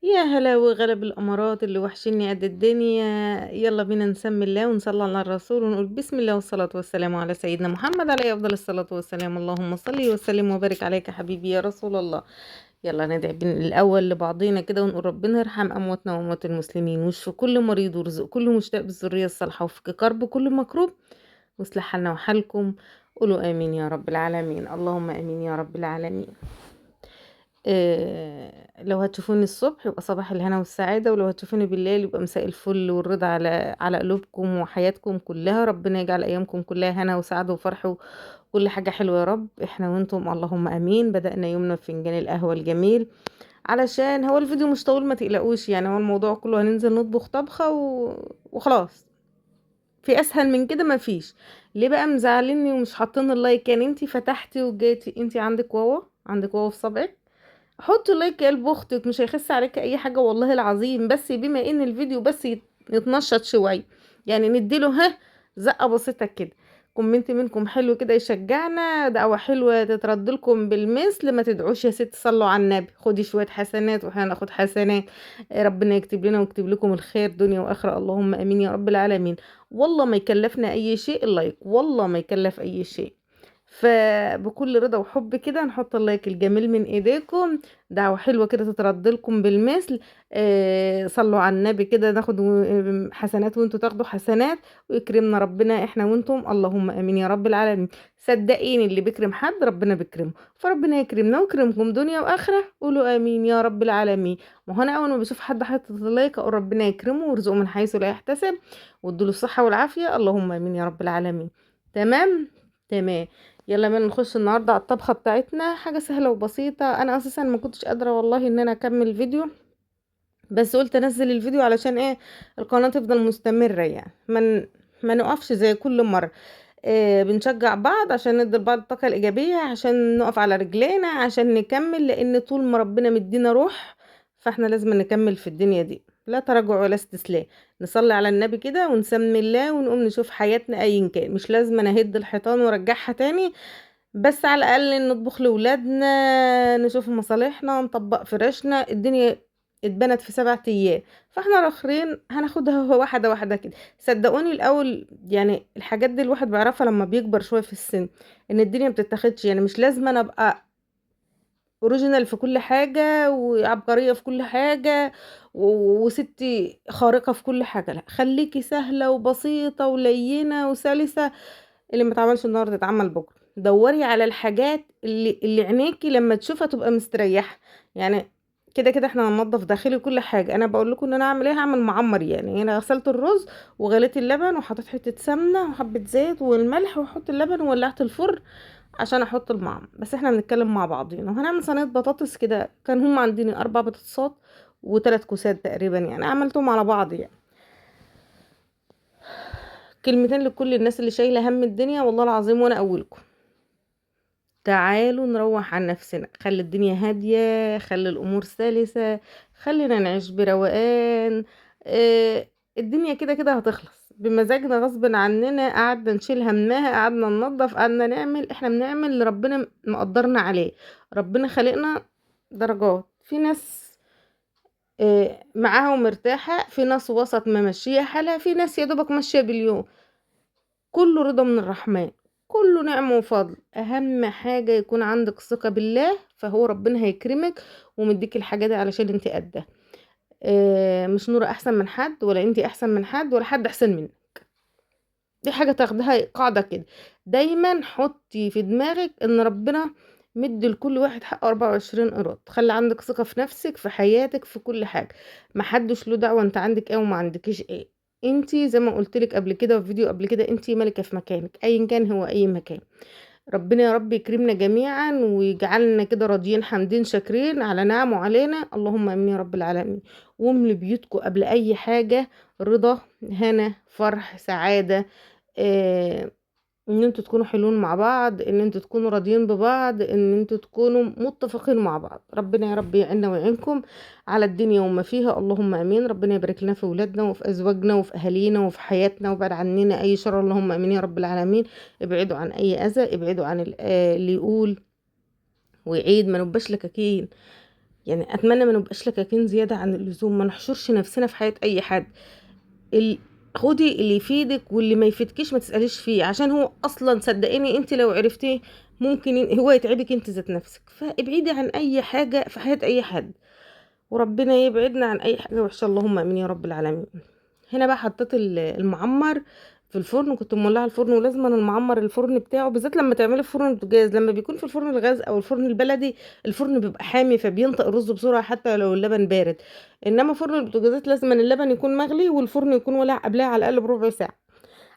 يا هلا وغلا الأمارات اللي وحشني قد الدنيا. يلا بينا نسمي الله ونصلي على الرسول ونقول بسم الله والصلاة والسلام على سيدنا محمد عليه أفضل الصلاة والسلام. اللهم صل وسلم وبارك عليك يا حبيبي يا رسول الله. يلا ندعي الأول لبعضينا كده ونقول ربنا يرحم أمواتنا وأموات المسلمين ويشفي كل مريض ويرزق كل مشتاق بالذرية الصالحة وفك كرب كل مكروب واصلح حالنا وحالكم. قولوا آمين يا رب العالمين. اللهم آمين يا رب العالمين. لو هتشوفوني الصبح يبقى صباح الهنا والسعادة، ولو هتشوفوني بالليل يبقى مساء الفل والرضا على قلوبكم وحياتكم كلها. ربنا يجعل أيامكم كلها هنا وسعادة وفرح وكل حاجة حلوة يا رب، احنا وانتم اللهم امين. بدأنا يومنا بفنجان القهوة الجميل، علشان هو الفيديو مش طويل ما تقلقوش، يعني هو الموضوع كله هننزل نطبخ طبخة وخلاص. في اسهل من كده ما فيش. ليه بقى مزعلني ومش حاطين اللايك؟ يعني انتي فتحتي وجيتي، انتي عندك واوا في صبعك، حطي لايك يا قلب اختك، مش هيخس عليك اي حاجه والله العظيم، بس بما ان الفيديو بس يتنشط شويه، يعني نديله زقه بسيطه كده. كومنت منكم حلو كده يشجعنا، دعوه حلوه تترد لكم بالمثل. ما تدعوش يا ست، صلوا على النبي، خدي شويه حسنات واحنا ناخد حسنات. ربنا يكتب لنا ويكتب لكم الخير دنيا واخره، اللهم امين يا رب العالمين. والله ما يكلفنا اي شيء اللايك، والله ما يكلف اي شيء. فبكل رضا وحب كده نحط اللايك الجميل من ايديكم، دعوة حلوة كده تترد لكم بالمثل. صلوا على النبي كده، ناخد حسنات وانتوا تاخدوا حسنات، ويكرمنا ربنا احنا وانتم اللهم امين يا رب العالمين. صدقيني اللي بيكرم حد ربنا بيكرمه، فربنا يكرمنا ويكرمكم دنيا واخره. قولوا امين يا رب العالمين. ما هو انا اول ما بشوف حد حاطط اللايك اقول ربنا يكرمه ويرزقه من حيث لا يحتسب وادوله الصحة والعافية، اللهم امين يا رب العالمين. تمام. تمام. يلا بينا نخش النهارده على الطبخه بتاعتنا، حاجه سهله وبسيطه. انا اساسا ما كنتش قادره والله ان انا اكمل الفيديو، بس قلت انزل الفيديو علشان ايه؟ القناه تفضل مستمره، يعني ما نقفش زي كل مره. بنشجع بعض عشان ندي لبعض الطاقه الايجابيه، عشان نقف على رجلينا، عشان نكمل، لان طول ما ربنا مدينا روح فاحنا لازم نكمل في الدنيا دي، لا تراجع ولا استسلام. نصلي على النبي كده ونسمي الله ونقوم نشوف حياتنا ايا كان، مش لازم انا اهد الحيطان وارجعها تاني، بس على الاقل نطبخ لاولادنا، نشوف مصالحنا، نطبق فراشنا. الدنيا اتبنت في 7 ايام، فاحنا الاخرين هناخدها واحده واحده كده. صدقوني الاول يعني الحاجات دي الواحد بيعرفها لما بيكبر شويه في السن، ان الدنيا بتتاخدش، يعني مش لازم انا ابقى اوريجينال في كل حاجه وعبقريه في كل حاجه وستي خارقه في كل حاجه. لا، خليكي سهله وبسيطه ولينه وسلسه. اللي متعملش النهارده تتعمل بكره. دوري على الحاجات اللي عينيكي لما تشوفها تبقى مستريحه. يعني كده كده احنا هننضف داخلي كل حاجه. انا بقول لكم ان انا اعمل ايه، هعمل معمر. يعني انا غسلت الرز وغليت اللبن وحطيت حته سمنه وحبه زيت والملح واحط اللبن وولعت الفرن عشان احط المعمر. بس احنا بنتكلم مع بعضينا، وهنعمل صينيه بطاطس كده. كان هم عندي 4 بطاطسات و3 كوسات تقريبا، يعني عملتهم على بعض. يعني كلمتين لكل الناس اللي شايله هم الدنيا والله العظيم، وانا اولكم. تعالوا نروح عن نفسنا، خلي الدنيا هادية، خلي الأمور سلسة، خلينا نعيش بروقان. آه الدنيا كده كده هتخلص بمزاجنا غصب عننا. قعدنا نشيل همها، قعدنا ننظف، قعدنا نعمل، احنا بنعمل اللي ربنا مقدرنا عليه. ربنا خلقنا درجات، في ناس معاها ومرتاحة، في ناس وسط ممشية حالها، في ناس يا دوبك ماشية باليوم. كله رضا من الرحمن، كله نعمة وفضل. اهم حاجة يكون عندك ثقة بالله، فهو ربنا هيكرمك ومديك الحاجة دي علشان انت قدها. مش نور احسن من حد، ولا انت احسن من حد، ولا حد احسن منك. دي حاجة تاخدها قاعدة كده. دايما حطي في دماغك ان ربنا مدي لكل واحد حق 24 قيراط. خلي عندك ثقة في نفسك، في حياتك، في كل حاجة. محدش له دعوة انت عندك ايه وما عندكيش ايه. انتي زي ما قلت لك قبل كده في فيديو قبل كده، انتي ملكة في مكانك ايا كان هو اي مكان. ربنا يا رب يكرمنا جميعا ويجعلنا كده راضيين حامدين شاكرين على نعمه علينا، اللهم امين يا رب العالمين. واملي بيوتكم قبل اي حاجة رضا، هنا، فرح، سعادة. آه ان انتوا تكونوا حلوين مع بعض، ان انتوا تكونوا راضيين ببعض، ان انتوا تكونوا متفقين مع بعض. ربنا يا رب يعيننا ويعينكم على الدنيا وما فيها، اللهم امين. ربنا يبارك لنا في اولادنا وفي ازواجنا وفي اهالينا وفي حياتنا، وبعد عننا اي شر، اللهم امين يا رب العالمين. ابعدوا عن اي اذى، ابعدوا عن اللي يقول ويعيد، ما نبقاش لكاكين. يعني اتمنى ما نبقاش لكاكين زياده عن اللزوم، ما نحشرش نفسنا في حياه اي حد. ال... خدي اللي يفيدك، واللي ما يفيدكيش ما تسأليش فيه، عشان هو اصلا صدقيني انت لو عرفتيه ممكن هو يتعبك انت ذات نفسك. فابعدي عن اي حاجة في حياة اي حد، وربنا يبعدنا عن اي حاجة وحشة، اللهم امين يا رب العالمين. هنا بقى حطيت المعمر في الفرن، كنت مولعه الفرن، ولازم أنا المعمر الفرن بتاعه بالذات لما تعملي في فرن البوتاجاز. لما بيكون في الفرن الغاز او الفرن البلدي الفرن بيبقى حامي فبينطق الرز بسرعه حتى لو اللبن بارد. انما فرن البوتاجازات لازم أن اللبن يكون مغلي والفرن يكون ولع قبلها على الاقل بربع ساعه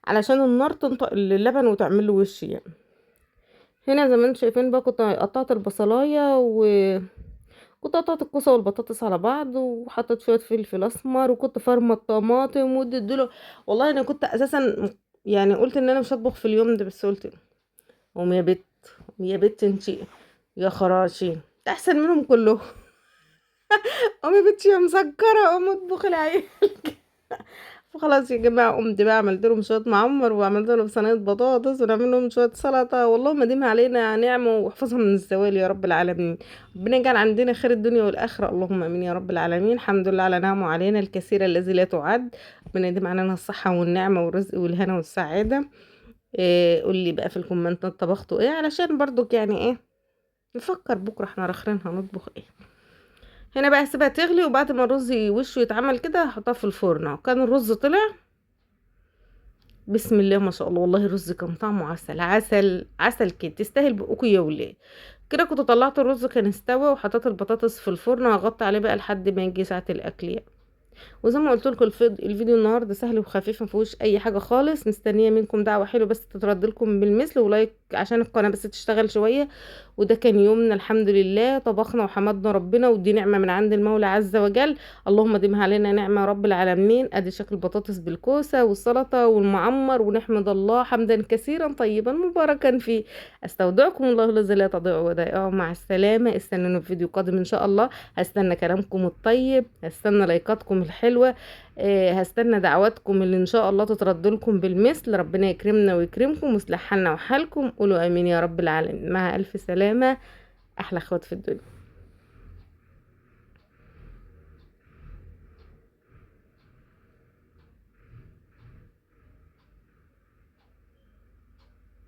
علشان النار تنطق اللبن وتعمل له وش يعني. هنا زي ما انتم شايفين بقى كنت قطعت البصلايه، كنت قطعت الكوسه والبطاطس على بعض، وحطيت شويه فلفل اسمر، وكنت فرمه الطماطم واديت له. والله انا كنت اساسا يعني قلت ان انا مش هطبخ في اليوم ده، بس قلت قوم يا بت، قوم يا بت انتي، يا خراشي انت احسن منهم كلهم. قوم يا بت يا مسكره، قوم اطبخ العيال. فخلاص يا جماعه قمت بقى عملت لهم شويه معمر، وعملت لهم صينيه بطاطس، ونعمل لهم شويه سلطه. والله ما ديم علينا نعمه واحفظها من الزوال يا رب العالمين. ربنا يجعل عندنا خير الدنيا والاخره، اللهم امين يا رب العالمين. الحمد لله على نعمه علينا الكثيره الذي لا تعد. ربنا يديم علينا الصحه والنعمه والرزق والهنا والسعاده. إيه قولي بقى في الكومنتات طبختوا ايه، علشان برضو يعني ايه نفكر بكره احنا راخرين هنطبخ ايه. هنا بقى هسيبها تغلي، وبعد ما الرز وشه يتعمل كده هحطها في الفرن. وكان الرز طلع بسم الله ما شاء الله، والله الرز كان طعمه عسل عسل عسل كده، تستاهل بقكم يا ولاد. كده كنت طلعت الرز كان استوى، وحطيت البطاطس في الفرن وهغطي عليه بقى لحد ما يجي ساعه الاكل يعني. وزي ما قلت لكم الفيديو النهارده سهل وخفيف ما فيهوش اي حاجه خالص. مستنيه منكم دعوه حلوه بس تترد لكم بالمثل، ولايك عشان القناه بس تشتغل شويه. وده كان يومنا الحمد لله، طبخنا وحمدنا ربنا، ودي نعمه من عند المولى عز وجل. اللهم ديمها علينا نعمه يا رب العالمين. ادي شكل البطاطس بالكوسه والسلطه والمعمر، ونحمد الله حمدا كثيرا طيبا مباركا فيه. استودعكم الله الذي لا تضيع ودائعه. مع السلامه، استنونا في فيديو قادم ان شاء الله. هستنى كلامكم الطيب، هستنى لايكاتكم الحلوة، هستنى دعواتكم اللي ان شاء الله تترد لكم بالمثل. ربنا يكرمنا ويكرمكم ويصلح حالنا وحالكم. قولوا امين يا رب العالمين. مع الف سلامة، احلى اخوات في الدنيا.